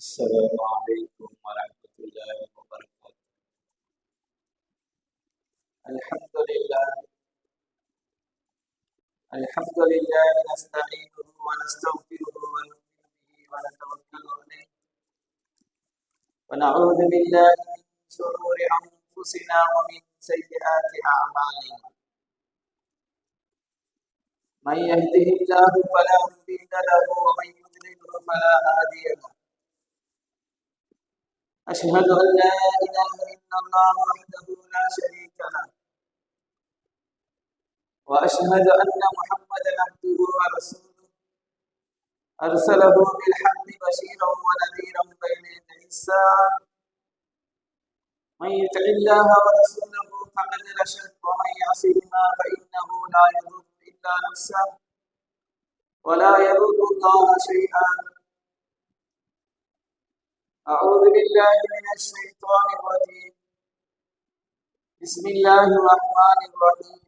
السلام عليكم ورحمة الله وبركاته. الحمد لله نستعينه ونستغفره ونؤمن به ونتوكل عليه ونعوذ بالله من شرور أنفسنا ومن سيئات أعمالنا. من يهده الله فلا مضل له ومن يضلل فلا هادي له. أشهد أن لا إله إلا الله وحده لا شريك له وأشهد أن محمدا عبده ورسوله أرسله بالحق بشيرا ونذيرا بين يدي الساعة. من يطع الله ورسوله فقد رشد ومن يعصهما فإنه لا يضر إلا نفسه ولا يضر الله شيئا. أعوذ بالله من الشيطان الرجيم. بسم الله الرحمن الرحيم.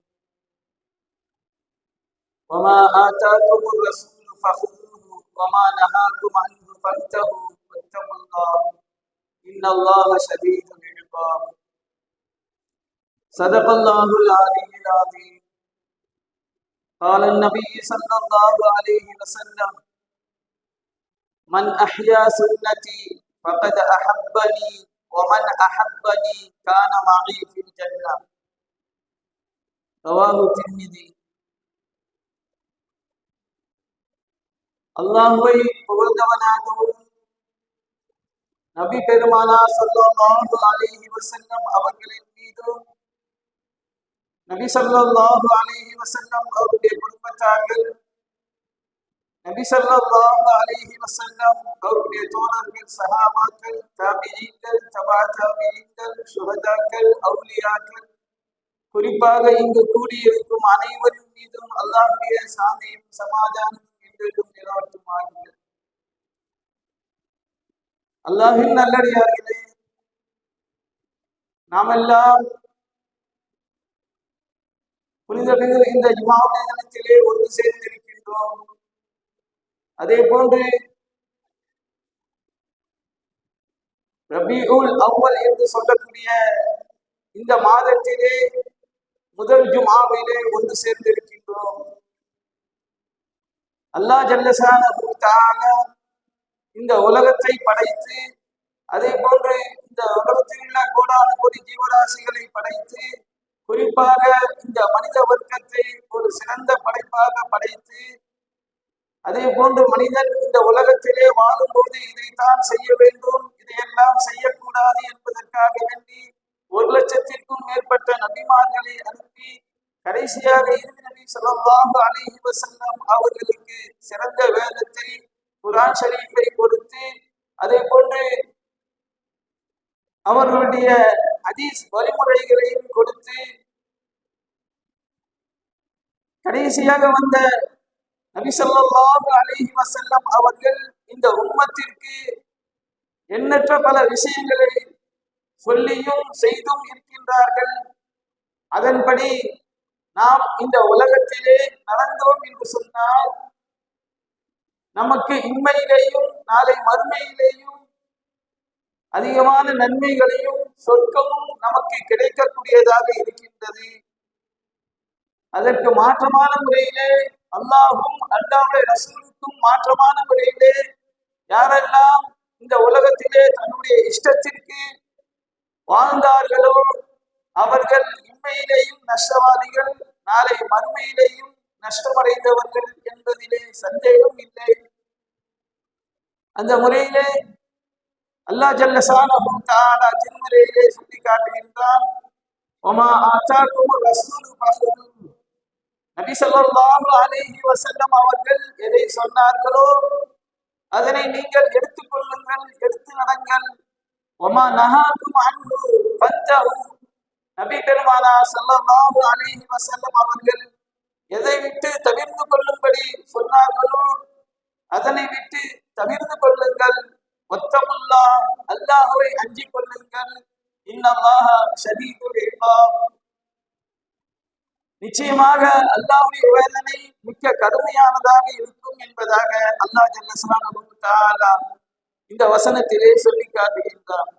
وما آتاكم الرسول فخذوه وما نهاكم عنه فانتهوا واتقوا الله إن الله شديد العقاب. صدق الله العلي العظيم. قال النبي صلى الله عليه وسلم: من أحيا سنتي فقد أحبني ومن أحبني كان معي في الجنة. رواه الترمذي. அல்லாஹ்வை புகழ்ந்தவனாகவும் நபி பெருமானார் ஸல்லல்லாஹு அலைஹி வஸல்லம் அவர்களின் மீதும் நபி ஸல்லல்லாஹு அலைஹி வஸல்லம் அவருடைய குடும்பத்தார்கள், நபி ஸல்லல்லாஹு அலைஹி வஸல்லம் அவருடைய தோழர்கள், சஹாபாக்கள், தாபிஈன்கள், தபா தாபிஈன்கள், சுஹதாக்கள், அவுலியாக்கள், குறிப்பாக இங்கு கூடியிருக்கும் அனைவரின் மீதும் அல்லாஹ்வுடைய சாந்தியும் சமாதானம் என்றும் நிலவட்டுமாக. அல்லாஹ்வின் நல்லடியார்களே, நாமெல்லாம் புனிதமிகு இந்த ஜுமாவுடைய தினத்திலே ஒன்று சேர்ந்திருக்கின்றோம். அதே போன்று ரபீஉல் அவ்வல் என்று சொல்லக்கூடிய இந்த மாதத்திலே முதல் ஜுமாவிலே ஒன்று சேர்ந்திருக்கின்றோம். அல்லாஹ் ஜல்லஷானஹு தஆலா இந்த உலகத்தை படைத்து, அதே போன்று இந்த உலகத்தில் உள்ள கோடான கோடி ஜீவராசிகளை படைத்து, குறிப்பாக இந்த மனித வர்க்கத்தை ஒரு சிறந்த படைப்பாக படைத்து, அதே போன்று மனிதன் இந்த உலகத்திலே வாழும்போது இதைத்தான் செய்ய வேண்டும், இதையெல்லாம் செய்யக்கூடாது என்பதற்காக வேண்டி 1,00,000க்கும் மேற்பட்ட நபிமார்களை அனுப்பி கடைசியாக இறுதி நபி ஸல்லல்லாஹு அலைஹி வஸல்லம் அவர்களுக்கு சிறந்த வேதத்தை, குர்ஆன் ஷரீஃபை கொடுத்து, அதே போன்று அவர்களுடைய ஹதீஸ் வழிமுறைகளையும் கொடுத்து, கடைசியாக வந்த நபி ஸல்லல்லாஹு அலைஹி வஸல்லம் அவர்கள் இந்த உம்மத்திற்கு எண்ணற்ற பல விஷயங்களை சொல்லியும் செய்தும் இருக்கின்றார்கள். அதன்படி நாம் இந்த உலகத்திலே நடந்தோம் என்று சொன்னால் நமக்கு இம்மையிலேயும் நாளை மறுமையிலேயும் அதிகமான நன்மைகளையும் சொர்க்கமும் நமக்கு கிடைக்கக்கூடியதாக இருக்கின்றது. அதற்கு மாற்றமான முறையிலே அல்லாஹும் அல்லாஹ்வுடைய ரசூலுக்கும் மாற்றமான முறையிலே யாரெல்லாம் இந்த உலகத்திலே தன்னுடைய இஷ்டத்திற்கு வாழ்ந்தார்களோ அவர்கள் இம்மையிலேயும் நஷ்டவாதிகள், நாளை மறுமையிலேயும் நஷ்டமடைந்தவர்கள் என்பதிலே சந்தேகம் இல்லை. அந்த முறையிலே அல்லாஹ் ஜல்லஷானஹு தஆலா திருமறையிலே சுட்டி காட்டுகின்றான்: வமா ஆதாகுமுர் ரசூலு ஃபஹுதுஹு. நபி ஸல்லல்லாஹு அலைஹி வஸல்லம் அவர்கள் எதை சொன்னார்களோ அதனை நீங்கள் எடுத்துக்கொள்ளுங்கள், எடுத்து நடங்கள். வமா நஹாகும் அன்ஹு ஃபன்தஹு. நபி பெருமானார் ஸல்லல்லாஹு அலைஹி வஸல்லம் அவர்கள் எதை விட்டு தவிர்த்து கொள்ளும்படி சொன்னார்களோ அதனை விட்டு தவிர்த்து கொள்ளுங்கள். வத்தகுல்லாஹ், அல்லாஹ்வை அஞ்சிக் கொள்ளுங்கள். இன்னல்லாஹ ஷதீதுல் இகாப். நிச்சயமாக அல்லாஹ்வுடைய வேதனை மிக்க கடுமையானதாக இருக்கும் என்பதாக அல்லாஹ் ஜல்லஷானஹு தஆலா இந்த வசனத்திலே சொல்லி காட்டுகின்றான்.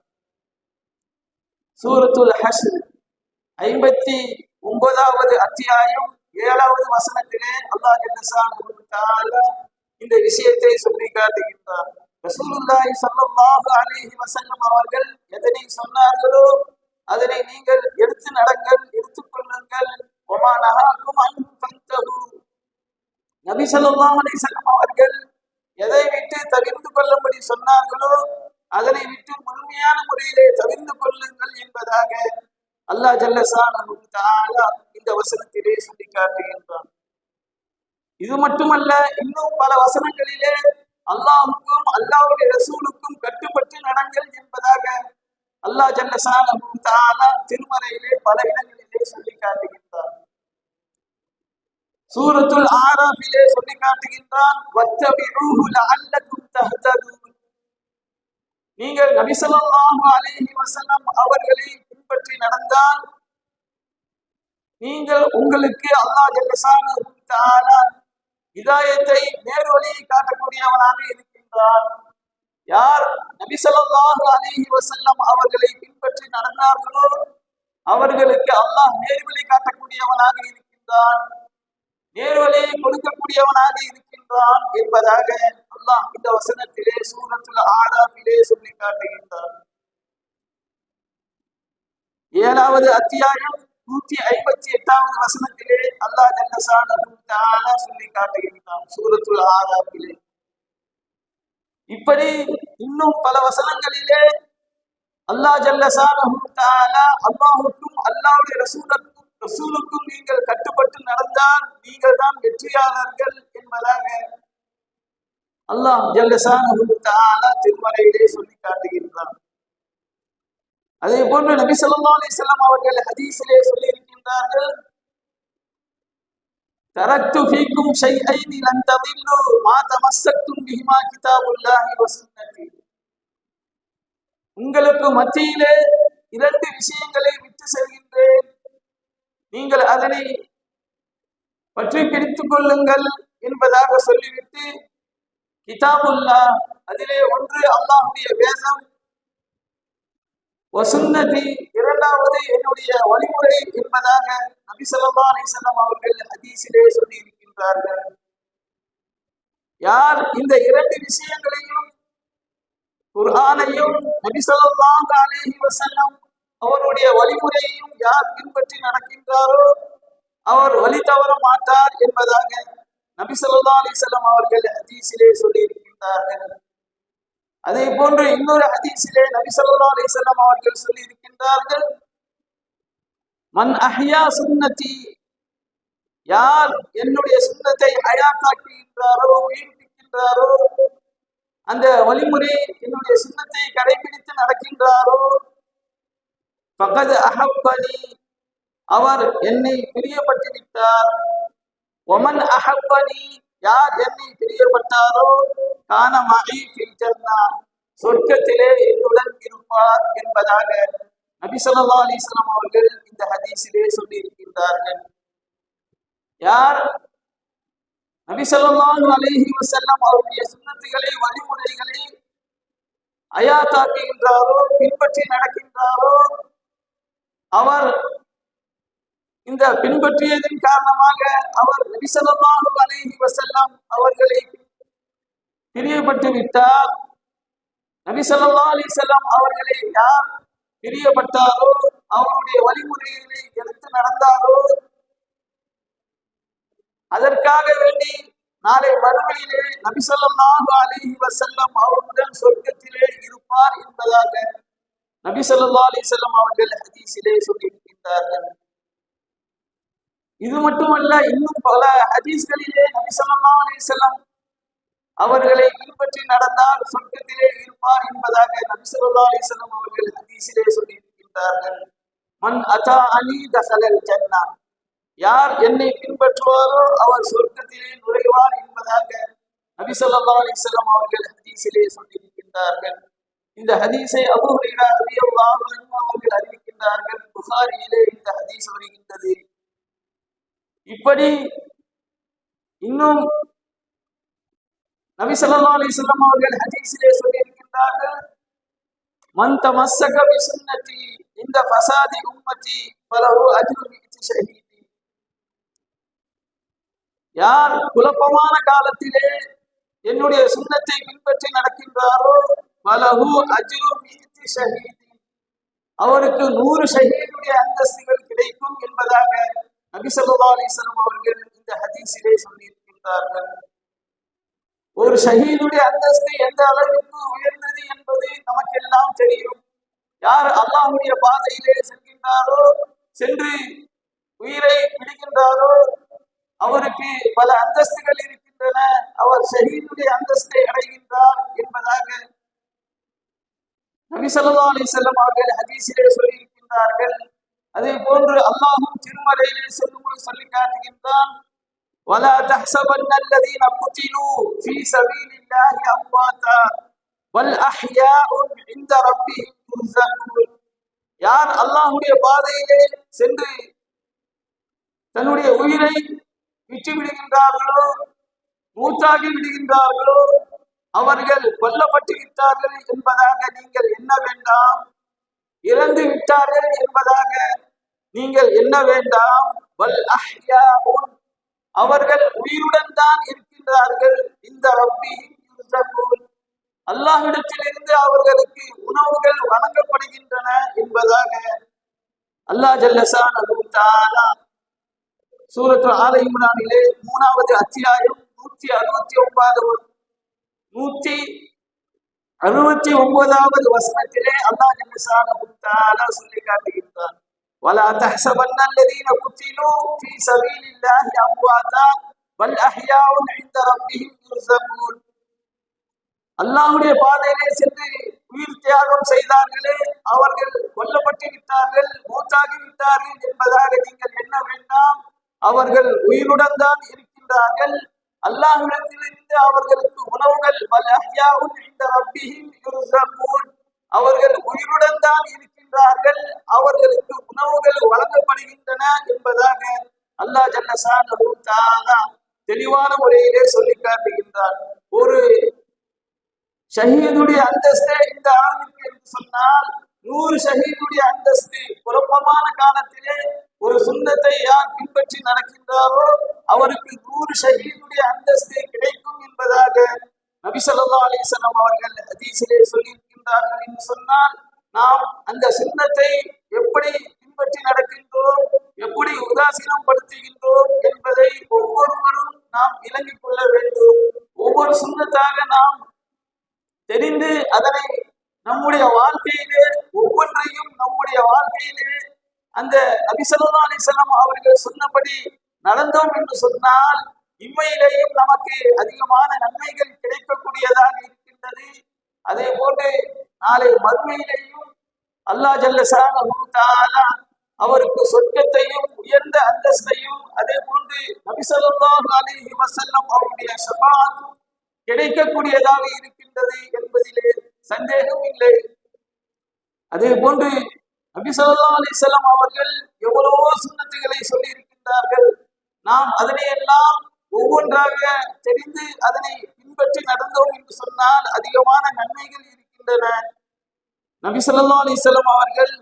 சூரத்துல் ஹஷ்ர் 59வது அத்தியாயம் 7வது வசனத்திலே அல்லாஹ் ஜல்லஷானஹு தஆலா இந்த விஷயத்தை சொல்லி காட்டுகின்றார். ரசூலுல்லாஹி ஸல்லல்லாஹு அலைஹி வஸல்லம் அவர்கள் எதனை சொன்னார்களோ அதனை நீங்கள் எடுத்து நடங்கள், எடுத்துக் கொள்ளுங்கள். வமா நஹாக்கும் அன் ஃபன்தஹு. நபி ஸல்லல்லாஹு அலைஹி வஸல்லம் அவர்கள் எதை விட்டு தவிர்த்து கொள்ளும்படி சொன்னார்களோ அதனை விட்டு முழுமையான முறையிலே தவிர்த்து கொள்ளுங்கள் என்பதாக அல்லாஹ் ஜல்லஷானஹு தஆலா இந்த வசனத்திலே சொல்லி காட்டுகின்றான். இது மட்டுமல்ல, இன்னும் பல வசனங்களிலே அல்லாஹ்வுக்கும் அல்லாஹ்வுடைய ரசூலுக்கும் கட்டுப்பட்டு நடங்கள் என்பதாக அல்லாஹ் ஜல்லஷானஹு தஆலா திருமறையிலே பல இடங்களிலே சொல்லி காட்டுகின்றான். சூரத்துல் ஆராஃபிலே சொல்லி காட்டுகின்றான், வத்தபிஊஹு லஅல்லகும் தஹ்ததூன். நீங்கள் நபி ஸல்லல்லாஹு அலைஹி வஸல்லம் அவர்களை பின்பற்றி நடந்தால் நீங்கள் உங்களுக்கு அல்லாஹ் ஜல்லஷானஹு தஆலா ஹிதாயத்தை நேர்வழியை காட்டக்கூடியவனாக இருக்கின்றான். யார் நபி ஸல்லல்லாஹு அலைஹி வஸல்லம் அவர்களை பின்பற்றி நடந்தார்களோ அவர்களுக்கு அல்லாஹ் நேர்வழி காட்டக்கூடியவனாக இருக்கின்றான், நேர்வழியை கொடுக்கக்கூடியவனாக இருக்கின்றான் என்பதாக அல்லாஹ் இந்த வசனத்திலே சூரத்துல் ஆராஃபிலே சொல்லி காட்டுகின்றான். 7வது அத்தியாயம் 158வது வசனத்திலே அல்லாஹ் ஜல்லஷானஹு தஆலா சொல்லி காட்டுகின்றான். சூரத்துல் ஆராஃபிலே இப்படி இன்னும் பல வசனங்களிலே அல்லாஹ் ஜல்லஷானஹு தஆலா அல்லாஹ்வுக்கும் அல்லாஹ்வுடைய ரசூலுக்கும் நீங்கள் கட்டுப்பட்டு நடந்தால் நீங்கள் தான் வெற்றியாளர்கள் என்பதாக அல்லாஹ் ஜல்லஷானஹு தஆலா திருமறையிலே சொல்லி காட்டுகின்றான். அதே போன்று நபி ஸல்லல்லாஹு அலைஹி வஸல்லம் அவர்கள் ஹதீஸிலே சொல்லி இருக்கின்றார்கள், தரக்து ஃபீக்கும் ஷைஐனி லன் ததில்லு மா தமஸ்ஸக்தும் பிஹிமா கிதாபுல்லாஹி வ சுன்னதி. உங்களுக்கு மத்தியிலே 2 விஷயங்களை விட்டு செல்கின்றேன், நீங்கள் அதனை பற்றி பிடித்துக் கொள்ளுங்கள் என்பதாக சொல்லிவிட்டு கிதாபுல்லாஹ், அதிலே ஒன்று அல்லாஹ்வுடைய வேதம், வசுன்னதி இரண்டாவது என்னுடைய வழிமுறை என்பதாக நபி ஸல்லல்லாஹு அலைஹி வஸல்லம் அவர்கள் ஹதீஸிலே சொல்லி இருக்கின்றார்கள். யார் இந்த 2 விஷயங்களையும் குர்ஆனையும் நபி ஸல்லல்லாஹு அலைஹி வஸல்லம் அவருடைய வழிமுறையையும் யார் பின்பற்றி நடக்கின்றாரோ அவர் வழி தவற மாட்டார் என்பதாக நபி ஸல்லல்லாஹு அலைஹி வஸல்லம் அவர்கள் ஹதீஸிலே சொல்லி இருக்கின்றார்கள். அதே போன்று இன்னொரு ஹதீஸிலே நபி ஸல்லல்லாஹு அலைஹி வஸல்லம் அவர்கள் சொல்லி இருக்கின்றார்கள், மன் அஹ்யா சுன்னதி, யார் என்னுடைய சுன்னத்தை ஹயாத்தாக்குகின்றாரோ உயிர்ப்பிக்கின்றாரோ, அந்த வழிமுறை என்னுடைய சுன்னத்தை கடைபிடித்து நடக்கின்றாரோ, ஃபகத் அஹப்பனி, அவர் என்னை பிரியப்பட்டு விட்டார். ஒமன் அஹப்பனி, யார் என்னை பிரியப்பட்டாரோ கான மஇ ஃபில் ஜன்னா, சொர்க்கத்திலே என்னுடன் இருப்பார் என்பதாக நபி ஸல்லல்லாஹு அலைஹி வஸல்லம் அவர்கள் இந்த ஹதீஸிலே சொல்லி இருக்கின்றார்கள். யார் நபி ஸல்லல்லாஹு அலைஹி வஸல்லம் அவருடைய சுன்னத்துகளை வழிமுறைகளை ஹயாத்தாக்குகின்றாரோ பின்பற்றி நடக்கின்றாரோ அவர் இந்த பின்பற்றியதன் காரணமாக அவர் நபி ஸல்லல்லாஹு அலைஹி வஸல்லம் அவர்களை பிரியப்பட்டு விட்டார். நபி ஸல்லல்லாஹு அலைஹி வஸல்லம் அவர்களை யார் பிரியப்பட்டாரோ அவருடைய வழிமுறைகளை எடுத்து நடந்தாரோ அதற்காக வேண்டி நாளை மறுமையிலே நபி ஸல்லல்லாஹு அலைஹி வஸல்லம் அவருடன் சொர்க்கத்திலே இருப்பார் என்பதாக நபி ஸல்லல்லாஹு அலைஹி வஸல்லம் அவர்கள் ஹதீஸிலே சொல்லியிருக்கின்றார்கள். இது மட்டுமல்ல, இன்னும் பல ஹதீஸ்களிலே நபி ஸல்லல்லாஹு அலைஹி வஸல்லம் அவர்களை பின்பற்றி நடந்தால் சொர்க்கத்திலே இருப்பார் என்பதாக நபி ஸல்லல்லாஹு அலைஹி வஸல்லம் அவர்கள் ஹதீஸிலே சொல்லியிருக்கின்றார்கள். மன் அதாஅனி தஸலல் ஜன்னா, யார் என்னை பின்பற்றுவாரோ அவர் சொர்க்கத்திலே நுழைவார் என்பதாக நபி ஸல்லல்லாஹு அலைஹி வஸல்லம் அவர்கள் ஹதீஸிலே சொல்லியிருக்கின்றார்கள். இந்த ஹதீஸை அபூ ஹுரைரா ரலியல்லாஹு அன்ஹு அவர்கள் அறிவிக்கின்றார்கள். புகாரியிலே இந்த ஹதீஸ் வருகின்றது. இப்படி இன்னும் நபி ஸல்லல்லாஹு அலைஹி வஸல்லம் அவர்கள் ஹதீஸிலே சொல்லியிருக்கின்றார்கள், சொல்லியிருக்கின்றார்கள், மன் தமஸ்ஸக பிசுன்னதி இந்த ஃபசாதி உம்மதி ஃபலஹு அஜ்ரு மிஅத்தி ஷஹீத். யார் குழப்பமான காலத்திலே என்னுடைய சுன்னத்தை பின்பற்றி நடக்கின்றாரோ ஃபலஹு அஜ்ரு மிஅத்தி ஷஹீத், அவருக்கு 100 ஷஹீதுடைய அந்தஸ்துகள் கிடைக்கும் என்பதாக நபி ஸல்லல்லாஹு அலைஹி வஸல்லம் அவர்கள் இந்த ஹதீஸிலே சொல்லியிருக்கின்றார்கள். ஒரு ஷஹீதுடைய அந்தஸ்து எந்த அளவிற்கு உயர்ந்தது என்பது நமக்கெல்லாம் தெரியும். யார் அல்லாஹ்வுடைய பாதையிலே செல்கின்றாரோ, சென்று உயிரை விடுகின்றாரோ, அவருக்கு பல அந்தஸ்துகள் இருக்கின்றன, அவர் ஷஹீதுடைய அந்தஸ்தை அடைகின்றார் என்பதாக நபி ஸல்லல்லாஹு அலைஹி வஸல்லம் அவர்கள் ஹதீஸிலே சொல்லியிருக்கின்றார்கள். அதே போன்று அல்லாஹ்வும் திருமறையிலே சொல்லும்போது சொல்லி காட்டுகின்றான், ولا تحسبن الذين قتلوا في سبيل الله امواتا بل احياء عند ربهم يرزقون. யார் அல்லாஹ்வுடைய பாதையிலே சென்று தன்னுடைய உயிரை விட்டு விடுகின்றார்களோ, மூச்சாகி விடுகின்றார்களோ, அவர்கள் கொல்லப்பட்டு விட்டார்கள் என்பதாக நீங்கள் எண்ண வேண்டாம், இறந்து விட்டார்கள் என்பதாக நீங்கள் எண்ண வேண்டாம். வல் அஹ்யாஉன், அவர்கள் உயிருடன் தான் இருக்கின்றார்கள். இந்த ரப்பிஹிம் யுர்ஸகூன், அல்லாஹ்விடத்திலிருந்து அவர்களுக்கு உணவுகள் வழங்கப்படுகின்றன என்பதாக அல்லாஹ் ஜல்ல ஷானஹு தஆலா சூரத்து ஆல இம்ரானிலே 3வது அத்தியாயம் 169வது வசனத்திலே அல்லாஹ் ஜல்ல ஷானஹு தஆலா சொல்லி காட்டுகின்றார், ولا تحسبن الذين قتلوا في سبيل الله امواتا بل احياء عند ربهم يرزقون. அல்லாஹ்வுடைய பாதையிலே சென்று உயிர் தியாகம் செய்தார்களே, அவர்கள் கொல்லப்பட்டு விட்டார்கள், மூத்தாகி விட்டார்கள் என்பதாக நீங்கள் எண்ண வேண்டாம். அவர்கள் உயிருடன் தான் இருக்கின்றார்கள். அல்லாஹ்விடத்திலிருந்து அவர்களுக்கு உணவுகள் வல் அஹ்யாஉன் இன்த ரப்பிஹிம் யுர்ஸகூன், அவர்கள் உயிருடன் தான் இருக்கின்றார்கள், அவர்களுக்கு உணவுகள் வழங்கப்படுகின்றன என்பதாக அல்லாஹ் ஜல்ல ஷானஹு தஆலா தெளிவான முறையிலே சொல்லி காட்டுகின்றார். ஒரு ஷஹீதுடைய அந்தஸ்தே இந்த அளவிற்கு என்று சொன்னால், 100 ஷஹீதுடைய அந்தஸ்து. குழப்பமான காலத்திலே ஒரு சுன்னத்தை யார் பின்பற்றி நடக்கின்றாரோ அவருக்கு 100 ஷஹீதுடைய அந்தஸ்து கிடைக்கும் என்பதாக நபி ஸல்லல்லாஹு அலைஹி வஸல்லம் அவர்கள் ஹதீஸிலே சொல்லியிருக்கின்றார்கள். என்று சொன்னால், நாம் அந்த சுன்னத்தை எப்படி பின்பற்றி நடக்கின்றோம், எப்படி உதாசீனம் படுத்துகின்றோம் என்பதை ஒவ்வொருவரும் நாம் விளங்கிக் கொள்ள வேண்டும். ஒவ்வொரு சுன்னத்தாக நாம் தெரிந்து அதனை நம்முடைய வாழ்க்கையிலே ஒவ்வொன்றையும் நம்முடைய வாழ்க்கையிலே அந்த நபி ஸல்லல்லாஹு அலைஹி வஸல்லம் அவர்கள் சொன்னபடி நடந்தோம் என்று சொன்னால், இம்மையிலேயும் நமக்கு அதிகமான நன்மைகள் கிடைக்கக்கூடியதாக இருக்கின்றது. அதே போன்று நாளை மறுமையிலேயும் அல்லாஹ் ஜல்ல ஷானஹு தஆலா அவருக்கு சொர்க்கத்தையும் உயர்ந்த அந்தஸ்தையும், அதே போன்று நபி ஸல்லல்லாஹு அலைஹி வஸல்லம் அவருடைய ஷஃபாஅத்தும் கிடைக்கக்கூடியதாக இருக்கின்றது என்பதிலே சந்தேகம் இல்லை. அதே போன்று நபி ஸல்லல்லாஹு அலைஹி வஸல்லம் அவர்கள் எவ்வளவோ சுன்னத்துகளை சொல்லி இருக்கின்றார்கள். நாம் அதனையெல்லாம் ஒவ்வொன்றாக தெரிந்து அதனை பின்பற்றி நடந்தோம் என்று சொன்னால் அதிகமான நன்மைகள் இருக்கின்றன. நபி ஸல்லல்லாஹு அலைஹி வஸல்லம் அவர்கள்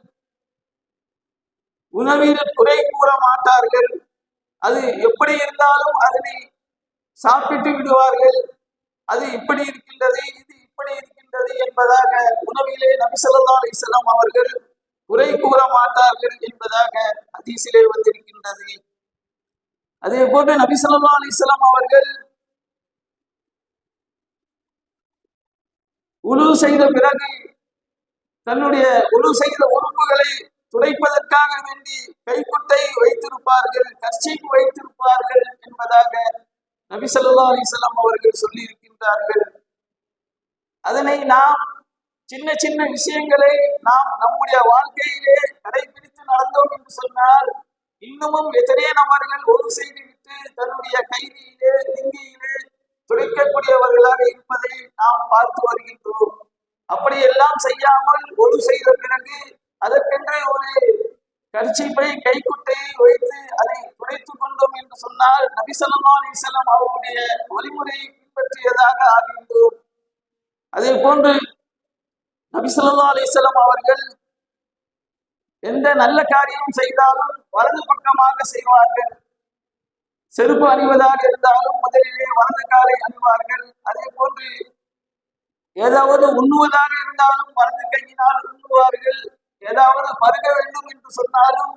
உணவில் குறை கூற மாட்டார்கள். அது எப்படி இருந்தாலும் அதனை சாப்பிட்டு விடுவார்கள். அது இப்படி இருக்கின்றது, இது இப்படி இருக்கின்றது என்பதாக உணவிலே நபி ஸல்லல்லாஹு அலைஹி வஸல்லம் அவர்கள் குறை கூற மாட்டார்கள் என்பதாக ஹதீஸிலே வந்திருக்கின்றது. அதே போன்று நபி ஸல்லல்லாஹு அலைஹி வஸல்லம் அவர்கள் உலு செய்த பிறகு தன்னுடைய உலு செய்த உறுப்புகளை துடைப்பதற்காக வேண்டி கைக்குட்டை வைத்திருப்பார்கள், கர்ச்சீப் வைத்திருப்பார்கள் என்பதாக நபி ஸல்லல்லாஹு அலைஹி வஸல்லம் அவர்கள் சொல்லி இருக்கின்றார்கள். அதனை நாம் சின்ன சின்ன விஷயங்களை நாம் நம்முடைய வாழ்க்கையிலே கடைபிடித்து நடந்தோம் என்று சொன்னால், இன்னமும் எத்தனையோ நபர்கள் ஒரு செய்துவிட்டு தன்னுடைய கைதியிலே லிங்கியிலே துடைக்கக்கூடியவர்களாக இருப்பதை நாம் பார்த்து வருகின்றோம். அப்படியெல்லாம் செய்யாமல் ஒரு செய்த பிறகு அதற்கென்றே ஒரு கர்ச்சீப்பை கைக்குட்டையை வைத்து அதை துடைத்துக் கொண்டோம் என்று சொன்னால் நபி ஸல்லல்லாஹு அலைஹி வஸல்லம் அவருடைய வழிமுறையை பின்பற்றியதாக ஆகின்றோம். அதே போன்று நபி ஸல்லல்லாஹு அலைஹி வஸல்லம் அவர்கள் எந்த நல்ல காரியம் செய்தாலும் வலது பக்கமாக செய்வார்கள். செருப்பு அணிவதாக இருந்தாலும் முதலிலே வலது காலை அணிவார்கள். அதே போன்று ஏதாவது உண்ணுவதாக இருந்தாலும் வலது கையினால் உண்ணுவார்கள். ஏதாவது பருக வேண்டும் என்று சொன்னாலும்,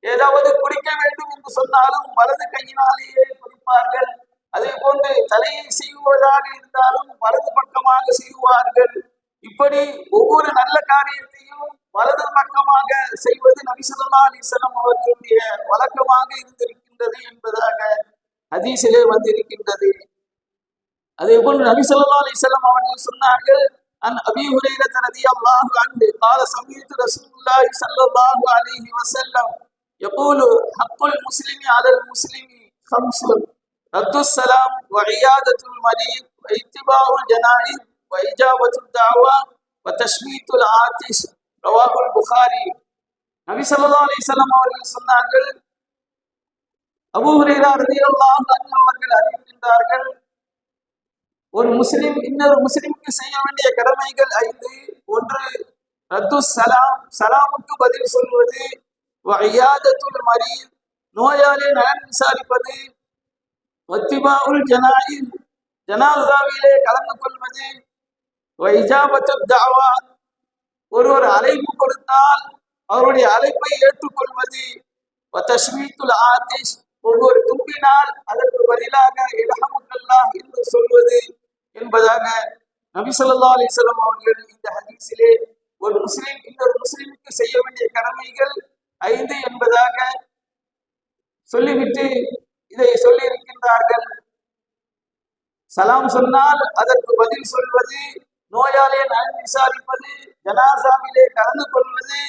ஏதாவது குடிக்க வேண்டும் என்று சொன்னாலும் வலது கையினாலேயே குடிப்பார்கள். அதே போன்று தலையை சீவுவதாக இருந்தாலும் வலது பக்கமாக சீவுவார்கள். இப்படி ஒவ்வொரு நல்ல காரியத்தையும் வலது பக்கமாக செய்வது நபி ஸல்லல்லாஹு அலைஹி வஸல்லம் அவர்களுடைய வழக்கமாக இருந்திருக்கின்றது என்பதாக ஹதீஸிலே வந்திருக்கின்றது. அதே போன்று நபி ஸல்லல்லாஹு அலைஹி வஸல்லம் அவர்கள் சொன்னார்கள், அன் அபீ ஹுரைரா ரலியல்லாஹு அன்ஹு قال سمعت رسول الله صلى الله عليه وسلم يقول حق المسلم على المسلم خمس رد السلام وعيادة المريض واتباع الجنائز وإجابة الدعوة وتشميت العاطش رواه البخاري. நபி ஸல்லல்லாஹு அலைஹி வஸல்லம் அவர்கள் சொன்னார்கள், அபூ ஹுரைரா ரலியல்லாஹு அன்ஹு அவர்கள் அறிவிக்கின்றார்கள், ஒரு முஸ்லிம் இன்னொரு முஸ்லிமுக்கு செய்ய வேண்டிய கடமைகள் 5. ஒன்று ரத்து சலாம், சலாமுக்கு பதில் சொல்வது. வஇயாதத்துல் மரீத், நோயாளி நலன் விசாரிப்பது. வத்திபாஉல் ஜனாயிஸ், ஜனாஸாவிலே கலந்து கொள்வது. வஇஜாபத்து தஅவா, ஒருவர் அழைப்பு கொடுத்தால் அவருடைய அழைப்பை ஏற்றுக்கொள்வது. வதஷ்மீத்துல் ஆதிஷ், ஒருவர் தும்பினால் அதற்கு பதிலாக இர்ஹமுக்கல்லாஹ் என்று சொல்வது என்பதாக நபி ஸல்லல்லாஹு அலைஹி வஸல்லம் அவர்கள் இந்த ஹதீஸிலே ஒரு முஸ்லிம் இன்னொரு முஸ்லிமுக்கு செய்ய வேண்டிய கடமைகள் 5 என்பதாக சொல்லிவிட்டு இதை சொல்லி இருக்கின்றார்கள். சலாம் சொன்னால் அதற்கு பதில் சொல்வது, நோயாளியை நலன் விசாரிப்பது, ஜனாசாவிலே கலந்து கொள்வது.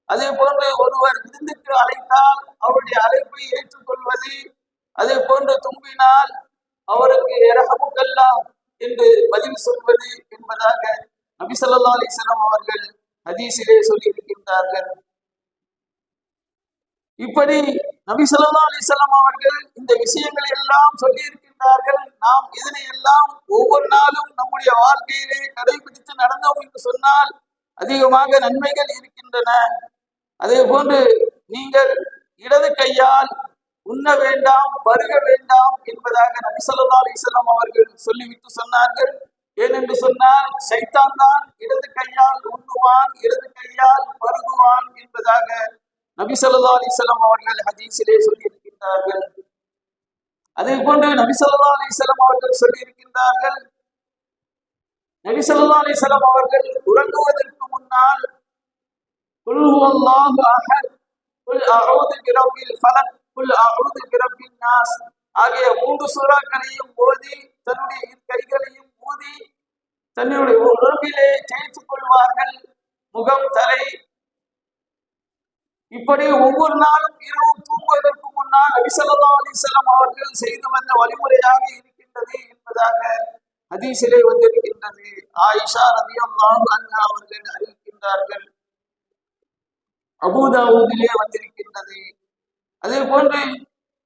அதே போன்று ஒருவர் விருந்துக்கு அழைத்தால் அவருடைய அழைப்பை ஏற்றுக்கொள்வது. அதே போன்று தும்பினால் அவருக்கு இரஹமுக்கல்லாஹ் என்று பதில் சொல்வது என்பதாக நபி ஸல்லல்லாஹு அலைஹி வஸல்லம் அவர்கள் ஹதீஸிலே சொல்லி இருக்கின்றார்கள். இப்படி நபி ஸல்லல்லாஹு அலைஹி வஸல்லம் அவர்கள் இந்த விஷயங்களை எல்லாம் சொல்லி இருக்கின்றார்கள். நாம் இதனை எல்லாம் ஒவ்வொரு நாளும் நம்முடைய வாழ்க்கையிலே கடைபிடித்து நடந்தோம் என்று சொன்னால் அதிகமாக நன்மைகள் இருக்கின்றன. அதே போன்று நீங்கள் இடது கையால் உண்ண வேண்டாம், பருக வேண்டாம் என்பதாக நபி ஸல்லல்லாஹு அலைஹி வஸல்லம் அவர்கள் சொல்லிவிட்டு சொன்னார்கள். ஏனென்று சொன்னால் ஷைத்தான் தான் இடது கையால் உண்ணுவான், இடது கையால் பருகுவான் என்பதாக நபி ஸல்லல்லாஹு அலைஹி வஸல்லம் அவர்கள் ஹதீஸிலே சொல்லி இருக்கின்றார்கள். அதே போன்று நபி ஸல்லல்லாஹு அலைஹி வஸல்லம் அவர்கள் சொல்லி இருக்கின்றார்கள், நபி ஸல்லல்லாஹு அலைஹி வஸல்லம் அவர்கள் உறங்குவதற்கு முன்னால் குல் ஹுவல்லாஹு அஹத், குல் அஊது பிரப்பில் ஃபலக், குல் அஊது பிரப்பின் நாஸ் ஆகிய 3 சூறாக்களையும் ஓதி தன்னுடைய இரு கைகளையும் ஊதி தன்னுடைய உடம்பிலே தேய்த்துக் கொள்வார்கள், முகம், தலை. இப்படி ஒவ்வொரு நாளும் இரவு தூங்குவதற்கு முன்னால் நபி ஸல்லல்லாஹு அலைஹி வஸல்லம் அவர்கள் செய்து வந்த வழிமுறையாக இருக்கின்றது என்பதாக ஹதீஸிலே வந்திருக்கின்றது. ஆயிஷா ரலியல்லாஹு அன்ஹா அவர்கள் அறிவிக்கின்றார்கள். அபூ தாவூதிலே வந்திருக்கின்றது. அதே போன்று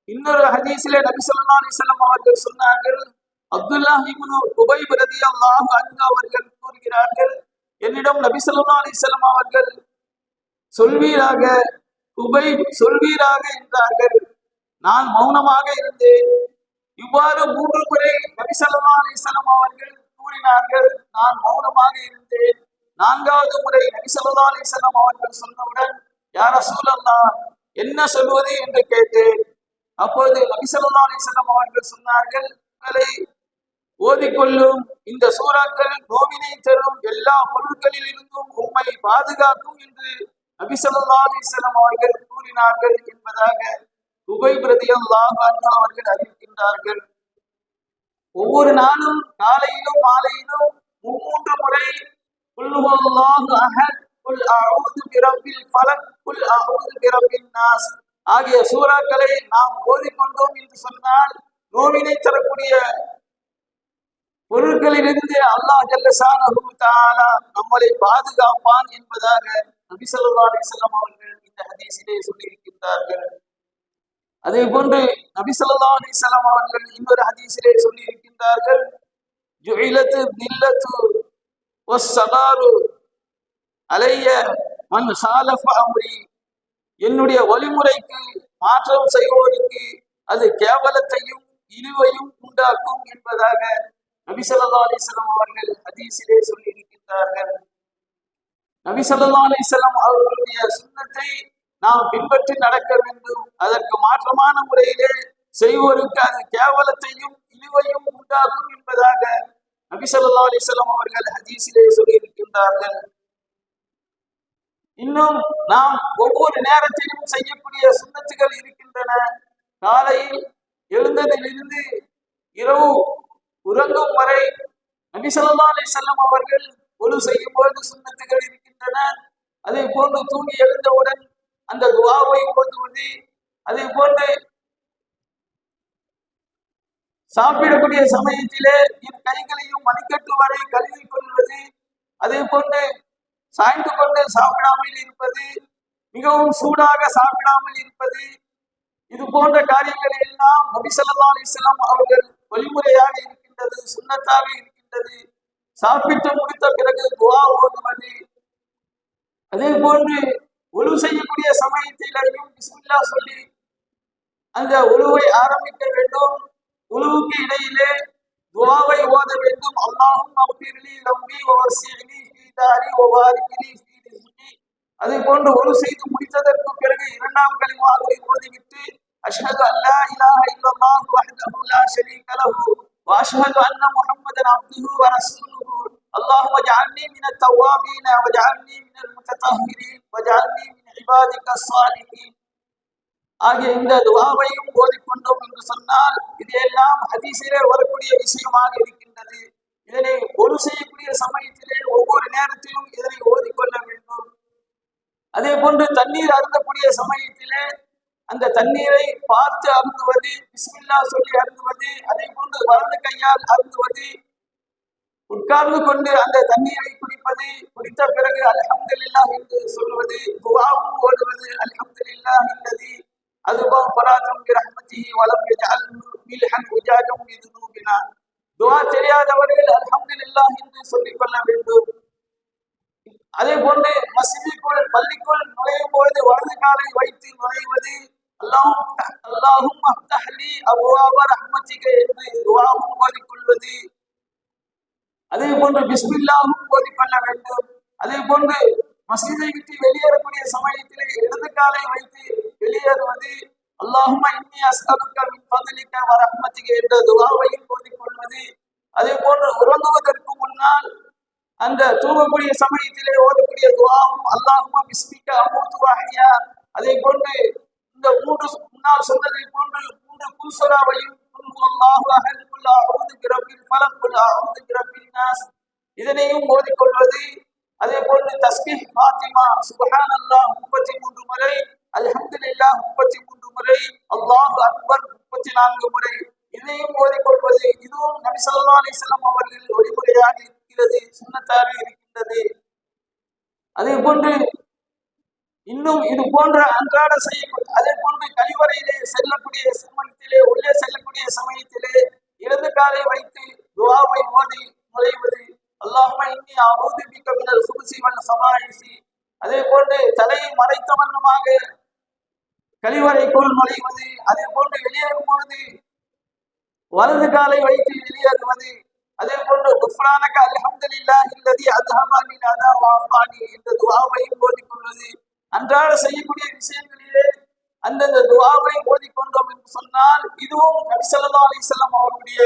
இன்னொரு ஹதீஸிலே நபி ஸல்லல்லாஹு அலைஹி வஸல்லம் அவர்கள் சொன்னார்கள், அப்துல்லாஹ் இப்னு உபைப் ரலியல்லாஹு அன்ஹு அவர்கள் கூறுகிறார்கள், என்னிடம் நபி ஸல்லல்லாஹு அலைஹி வஸல்லம் அவர்கள் சொல்வீராக, உபைப் சொல்வீராக என்றார்கள். நான் மௌனமாக இருந்தேன். இவ்வாறு 3 முறை நபி ஸல்லல்லாஹு அலைஹி வஸல்லம் அவர்கள் கூறினார்கள். நான் மௌனமாக இருந்தேன். 4வது முறை நபி ஸல்லல்லாஹு அலைஹி வஸல்லம் அவர்கள் சொன்னவுடன், யா ரசூலல்லாஹ், என்ன சொல்வது என்று கேட்டேன். அப்போது நபி ஸல்லல்லாஹு அலைஹி வஸல்லம் அவர்கள் சொன்னார்கள், உங்களை ஓதிக்கொள்ளும் இந்த சூறாக்கள் நோவினை தரும் எல்லா பொருட்களில் இருந்தும் உம்மை பாதுகாக்கும் என்று நபி ஸல்லல்லாஹு அலைஹி வஸல்லம் அவர்கள் கூறினார்கள் என்பதாக உபைப் ரலியல்லாஹு அன்ஹு அவர்கள் அறிவிக்கின்றார்கள். ஒவ்வொரு நாளும் காலையிலும் மாலையிலும் 3 முறை குல் ஹுவல்லாஹு அஹத், குல் அஊது பிரப்பில் ஃபலக், குல் அஊது பிரப்பின் நாஸ் ஆகிய சூறாக்களை நாம் ஓதிக்கொண்டோம் என்று சொன்னால் நோவினை தரக்கூடிய பொருட்களிலிருந்து அல்லாஹ் ஜல்ல ஷானஹு தஆலா நம்மளை பாதுகாப்பான் என்பதாக நபி ஸல்லல்லாஹு அலைஹி வஸல்லம் அவர்கள் இந்த ஹதீஸிலே சொல்லி இருக்கின்றார்கள். அதே போன்று நபி ஸல்லல்லாஹு அலைஹி வஸல்லம் அவர்கள் இன்னொரு ஹதீஸிலே சொல்லி இருக்கின்றார்கள், ஜுஇலத்து தில்லத்து வஸ்ஸகாரு அலைய மன் ஹாலஃப அம்ரி, என்னுடைய வழிமுறைக்கு மாற்றம் செய்வோருக்கு அது கேவலத்தையும் இழிவையும் உண்டாக்கும் என்பதாக நபி ஸல்லல்லாஹு அலைஹி வஸல்லம் அவர்கள் ஹதீஸிலே சொல்லி இருக்கின்றார்கள். நபி ஸல்லல்லாஹு அலைஹி வஸல்லம் அவர்களுடைய சுன்னத்தை நாம் பின்பற்றி நடக்க வேண்டும். அதற்கு மாற்றமான முறையிலே செய்வோருக்கு அது கேவலத்தையும் இழிவையும் உண்டாக்கும் என்பதாக நபி ஸல்லல்லாஹு அலைஹி வஸல்லம் அவர்கள் ஹதீஸிலே சொல்லி இருக்கின்றார்கள். இன்னும் நாம் ஒவ்வொரு நேரத்திலும் செய்யக்கூடிய சுன்னத்துகள் இருக்கின்றன. காலையில் எழுந்ததிலிருந்து இரவு உறங்கும் வரை நபி ஸல்லல்லாஹு அலைஹி வஸல்லம் அவர்கள் ஒழு செய்யும் பொழுது சுன்னத்துகள் இருக்கின்றன. அதே போன்று தூங்கி எழுந்தவுடன் அந்த துஆவை ஓதுவது, அதே போன்று சாப்பிடக்கூடிய சமயத்திலே இரு கைகளையும் மணிக்கட்டு வரை கழுவி கொள்வது, அதே போன்று சாய்ந்து கொண்டு சாப்பிடாமல் இருப்பது, மிகவும் சூடாக சாப்பிடாமல் இருப்பது, இது போன்ற காரியங்கள் எல்லாம் நபி ஸல்லல்லாஹு அலைஹி வஸல்லம் அவர்கள் வழிமுறையாக இருக்கின்றது, சுன்னத்தாக இருக்கின்றது. சாப்பிட்டு முடித்த பிறகு துஆ ஓதுவது, அதே போன்று உழு செய்யக்கூடிய சமயத்திலையும் பிஸ்மில்லாஹ் சொல்லி அந்த உழுவை ஆரம்பிக்க வேண்டும். உழுவுக்கு இடையிலே துஆவை ஓத வேண்டும். அல்லாஹும்ம அக்ஃபிர்லி ரப்பி வவஸ்ஸிஅனி ஃபீ தாரி வபாரிக் லி ஃபீ ரிஸ்கி. அதே போன்று உழு செய்து முடித்ததற்கு பிறகு இரண்டாம் கலிமாவை ஓதிவிட்டு அஷ்ஹது அல்லா இலாஹ இல்லல்லாஹு வஹ்தஹு லா ஷரீக லஹு வ அஷ்ஹது அன்ன முஹம்மதன் அப்துஹு வ ரசூலுஹு அல்லாஹும்ம ஜஅல்னி மினத் தவ்வாபீன வ ஜஅல்னி மினல் முத்ததஹ்ஹிரீன் வ ஜஅல்னி மின் இபாதிக்கஸ் ஸாலிஹீன் ஆகிய இந்த துஆவையும் ஓதிக்கொண்டோம் என்று சொன்னால் இதையெல்லாம் ஹதீஸிலே வரக்கூடிய விஷயமாக இருக்கின்றது. இதனை ஒழு செய்யக்கூடிய சமயத்திலே ஒவ்வொரு நேரத்திலும் இதனை ஓதிக்கொள்ள வேண்டும். அதே போன்று தண்ணீர் அருந்தக்கூடிய சமயத்திலே அந்த தண்ணீரை பார்த்து அருந்துவது, பிஸ்மில்லாஹ் சொல்லி அருந்துவது, அதே போன்று வலது கையால் அருந்துவது, உட்கார்ந்து கொண்டு அந்த தண்ணீரை குடிப்பது, குடித்த பிறகு அல்ஹம்துலில்லாஹ் என்று சொல்வது, துஆவும் ஓதுவது, அல்ஹம்துலில்லாஹ் அல்லதி அதுபா ஃபராதம் பிரஹ்மத்திஹி வலம் யஜஅல் மில்ஹன் உஜாஜம் பிதுனூபினா. துஆ தெரியாதவர்கள் அல்ஹம்துலில்லாஹ் என்று சொல்லிக் கொள்ள வேண்டும். அதே போன்று மஸ்ஜிதுக்குள் பள்ளிக்குள் நுழையும் பொழுது வலது காலை வைத்து நுழைவது, அல்லாஹும்ம அஃப்தஹ் லி அப்வாப ரஹ்மத்திக என்று துஆவும் ஓதிக்கொள்வது, அதே போன்று பிஸ்மில்லாஹும் ஓதிக்கொள்ள வேண்டும். அதே போன்று மஸ்ஜிதை விட்டு வெளியேறக்கூடிய சமயத்திலே இடது காலை வைத்து வெளியேறுவது, அல்லாஹும்ம இன்னி அஸ்அலுக மின் ஃபத்லிக வ ரஹ்மத்திக என்ற துஆவையும் ஓதிக்கொள்வது, அதே போன்று உறங்குவதற்கு முன்னால் அந்த தூங்கக்கூடிய சமயத்திலே ஓதக்கூடிய துஆவும் அல்லாஹும்ம பிஸ்மிக அமூது வ அஹ்யா, அதே போன்று இந்த மூன்று முன்னால் சொன்னதை போன்று மூன்று குல்சூராவையும் அல்லாஹு அஹத் குல் அஊது பிரப்பில் ஃபலக் குல் அஊது பிரப்பின் நாஸ் இதனையும் ஓதிக்கொள்வது, அதே போன்று தஸ்பீஹ் ஃபாத்திமா சுப்ஹானல்லாஹ் 33 முறை, அல்ஹம்துலில்லாஹ் 33 முறை, அல்லாஹு அக்பர் 34 முறை இதையும் ஓதிக்கொள்வது. இதுவும் நபி ஸல்லல்லாஹு அலைஹி வஸல்லம் அவர்கள் வழிமுறையாக இருக்கிறது, சுன்னத்தாக இருக்கின்றது. அதே போன்று இன்னும் இது போன்ற அன்றாட செய்யக்கூடிய, அதே போன்று கழிவறையிலே செல்லக்கூடிய சமயத்திலே உள்ளே செல்லக்கூடிய சமயத்திலே இடது காலை வைத்து துஆவை ஓதி நுழைவது, அல்லாஹும்ம இன்னி அஊது பிக மினல் குபுஸி வல் ஸபாயிஸி, அதே போன்று தலையை மறைத்த வண்ணமாக கழிவறைக்குள் நுழைவது, அதே போன்று வெளியேறும் பொழுது வலது காலை வைத்து வெளியேறுவது, அதே போன்று குஃப்ரானக அல்ஹம்துலில்லாஹி அல்லதி அஸ்ஹப அன்னில் அதா வ ஆஃபானி என்ற துஆவையும் ஓதிக்கொள்வது. அன்றாட செய்யக்கூடிய விஷயங்களிலே அந்தந்த துஆவை ஓதிக்கொண்டோம் என்று சொன்னால் இதுவும் நபி ஸல்லல்லாஹு அலைஹி வஸல்லம் அவருடைய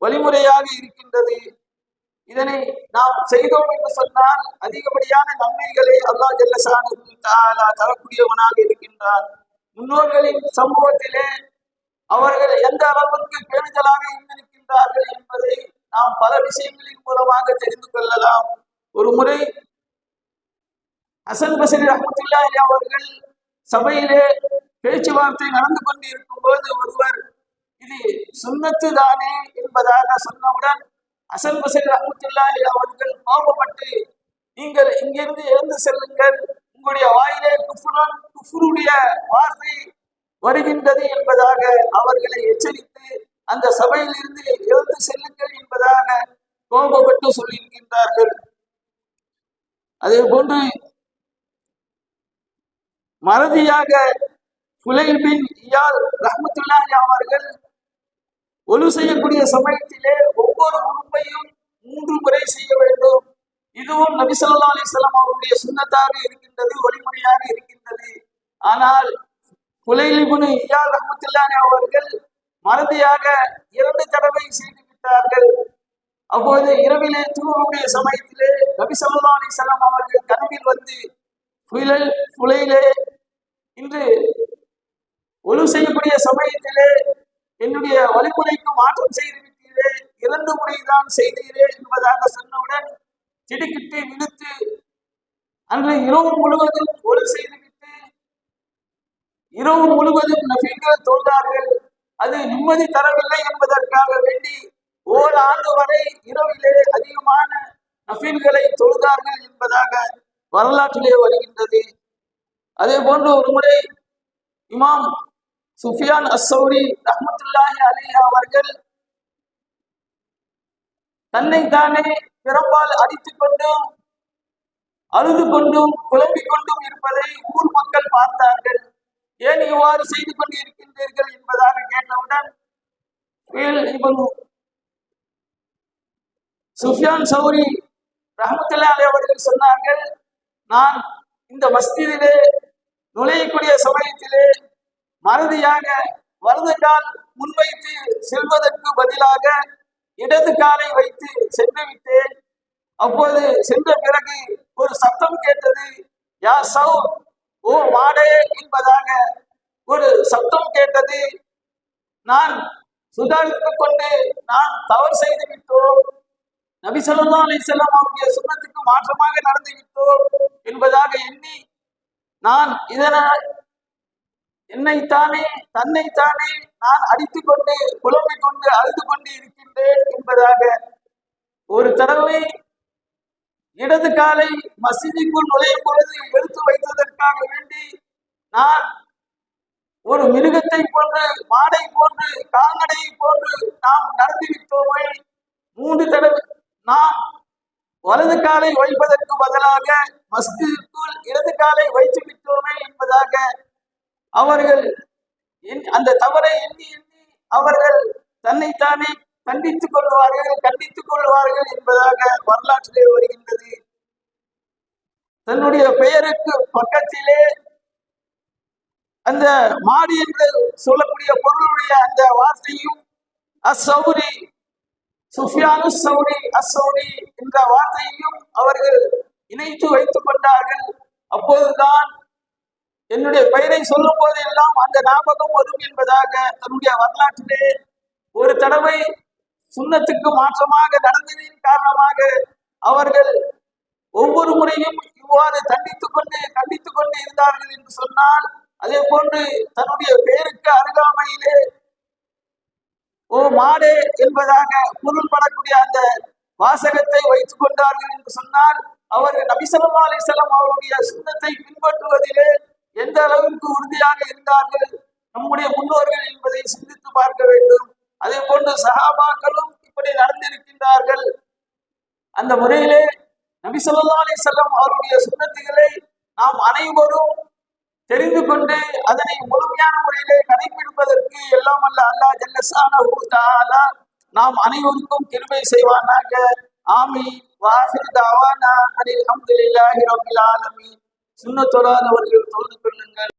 வழிமுறையாக இருக்கின்றது. இதனை நாம் செய்தோம் என்று சொன்னால் அதிகப்படியான நன்மைகளை அல்லாஹ் ஜல்ல ஷானுஹு தஆலா தரக்கூடியவனாக இருக்கின்றான். முன்னோர்களின் சமூகத்திலே அவர்கள் எந்த அளவுக்கு பேணுதலாக இருந்திருக்கின்றார்கள் என்பதை நாம் பல விஷயங்களின் மூலமாக தெரிந்து கொள்ளலாம். ஒரு முறை ஹசன் பஸ்ரி ரஹ்மத்துல்லாஹி அவர்கள் சபையிலே பேச்சுவார்த்தை நடந்து கொண்டிருக்கும் போது ஒருவர் இது சுன்னத்து தானே என்பதாக சொன்னவுடன் ஹசன் பஸ்ரி ரஹ்மத்துல்லாஹி அவர்கள் கோபப்பட்டு, நீங்கள் இங்கிருந்து எழுந்து செல்லுங்கள், உங்களுடைய வாயிலே குஃப்ருடைய வார்த்தை வருகின்றது என்பதாக அவர்களை எச்சரித்து அந்த சபையில் இருந்து எழுந்து செல்லுங்கள் என்பதாக கோபப்பட்டு சொல்லியிருக்கின்றார்கள். அதே போன்று மறதியாக ஃபுலைல் பின் இயால் ரஹ்மத்துல்லாஹி அவர்கள் ஒழு செய்யக்கூடிய சமயத்திலே ஒவ்வொரு உறுப்பையும் 3 முறை செய்ய வேண்டும். இதுவும் நபி ஸல்லல்லாஹு அலைஹி வஸல்லம் அவருடைய சுன்னத்தாக இருக்கின்றது, வழிமுறையாக இருக்கின்றது. ஆனால் ஃபுலைல் இப்னு இயால் ரஹ்மத்துல்லாஹி அவர்கள் மறதியாக 2 தடவை செய்து விட்டார்கள். அப்போது இரவிலே தூங்கக்கூடிய சமயத்திலே நபி ஸல்லல்லாஹு அலைஹி வஸல்லம் அவர்கள் கனவில் வந்து ஃபுலைலே இன்று ஒழு செய்யக்கூடிய சமயத்திலே என்னுடைய வழிமுறைக்கு மாற்றம் செய்து விட்டீரே, 2 முறைதான் செய்தீரே என்பதாக சொன்னவுடன் திடுக்கிட்டு விழுத்து அன்று இரவு முழுவதும் ஒழு செய்துவிட்டு இரவு முழுவதும் நஃபில்கள் தொழுதார்கள். அது நிம்மதி தரவில்லை என்பதற்காக வேண்டி ஓராண்டு வரை இரவிலே அதிகமான நஃபில்களை தொழுதார்கள் என்பதாக வரலாற்றிலே வருகின்றது. அதே போன்று ஒரு முறை இமாம் சுஃபியான் அஸ்-சௌரி ரஹ்மத்துல்லாஹி அலைஹி அவர்கள் தன்னைத்தானே பிறப்பால் அடித்துக் கொண்டும் அழுது கொண்டும் புலம்பிக் கொண்டும் இருப்பதை ஊர் மக்கள் பார்த்தார்கள். ஏன் இவ்வாறு செய்து கொண்டு இருக்கின்றீர்கள் என்பதாக கேட்டவுடன் சுஃபியான் சௌரி ரஹ்மத்துல்லாஹி அலைஹி அவர்கள் சொன்னார்கள், நான் இந்த மஸ்ஜிதிலே நுழையக்கூடிய சமயத்திலே மறதியாக வலது கால் முன்வைத்து செல்வதற்கு பதிலாக இடது காலை வைத்து சென்று விட்டேன். அப்போது சென்ற பிறகு ஒரு சத்தம் கேட்டது. யா சௌர், ஓ மாடே என்பதாக ஒரு சத்தம் கேட்டது. நான் சுதாரித்துக் கொண்டு நான் தவறு செய்து விட்டோம், நபி ஸல்லல்லாஹு அலைஹி வஸல்லம் அவருடைய சுன்னத்துக்கு மாற்றமாக நடந்து விட்டோம் என்பதாக எண்ணி நான் இதனால் தன்னைத்தானே நான் அடித்துக் கொண்டு புலம்பிக் கொண்டு அழுது கொண்டு இருக்கின்றேன் என்பதாக ஒரு தடவை இடது காலை மஸ்ஜிதுக்குள் நுழையும் பொழுது எடுத்து வைத்ததற்காக வேண்டி நான் ஒரு மிருகத்தை போன்று, மாடை போன்று, கால்நடையை போன்று நாம் நடந்துவிட்டோமே. 3 தடவை நாம் வலது காலை வைப்பதற்கு பதிலாக மஸ்ஜிதுக்குள் இடது காலை வைத்து விட்டோமே என்பதாக அவர்கள் அந்த தவறை எண்ணி அவர்கள் தன்னைத்தானே கண்டித்துக் கொள்வார்கள் என்பதாக வரலாற்றிலே வருகின்றது. தன்னுடைய பெயருக்கு பக்கத்திலே அந்த மாடி என்று சொல்லக்கூடிய பொருளுடைய அந்த வார்த்தையும் அஸ்-சௌரி, சுஃபியானு சௌரி அஸ்-சௌரி என்ற வார்த்தையையும் அவர்கள் இணைத்து வைத்துக் கொண்டார்கள். அப்போதுதான் என்னுடைய பெயரை சொல்லும் போது எல்லாம் அந்த ஞாபகம் வரும் என்பதாக தன்னுடைய வரலாற்றிலே ஒரு தடவை சுன்னத்துக்கு மாற்றமாக நடந்ததின் காரணமாக அவர்கள் ஒவ்வொரு முறையும் இவ்வாறு கண்டித்துக் கொண்டு இருந்தார்கள் என்று சொன்னால், அதே போன்று தன்னுடைய பெயருக்கு அருகாமையிலே ஓ மாடே என்பதாக பொருள்படக்கூடிய அந்த வாசகத்தை வைத்துக் கொண்டார்கள் என்று சொன்னால், அவர்கள் நபி ஸல்லல்லாஹு அலைஹி வஸல்லம் அவருடைய சுன்னத்தை பின்பற்றுவதிலே எந்த அளவுக்கு உறுதியாக இருந்தார்கள் நம்முடைய முன்னோர்கள் என்பதை சிந்தித்து பார்க்க வேண்டும். அதே போன்று சஹாபாக்களும் இப்படி நடந்திருக்கின்றார்கள். அந்த முறையிலே நபி ஸல்லல்லாஹு அலைஹி வஸல்லம் அவருடைய சுன்னத்துகளை நாம் அனைவரும் தெரிந்து கொண்டு அதனை முழுமையான முறையிலே கடைபிடிப்பதற்கு எல்லாம் அல்ல அல்லாஹ் ஜல்ல ஷானஹு தஆலா நாம் அனைவருக்கும் கிருபை செய்வானாக. ஆமீன். வாஹிர் தஅவானா அல்ஹம்துலில்லாஹி ரப்பில் ஆலமீன். சுன்னத் தொழாதவர்கள் தொழுது கொள்ளுங்கள்.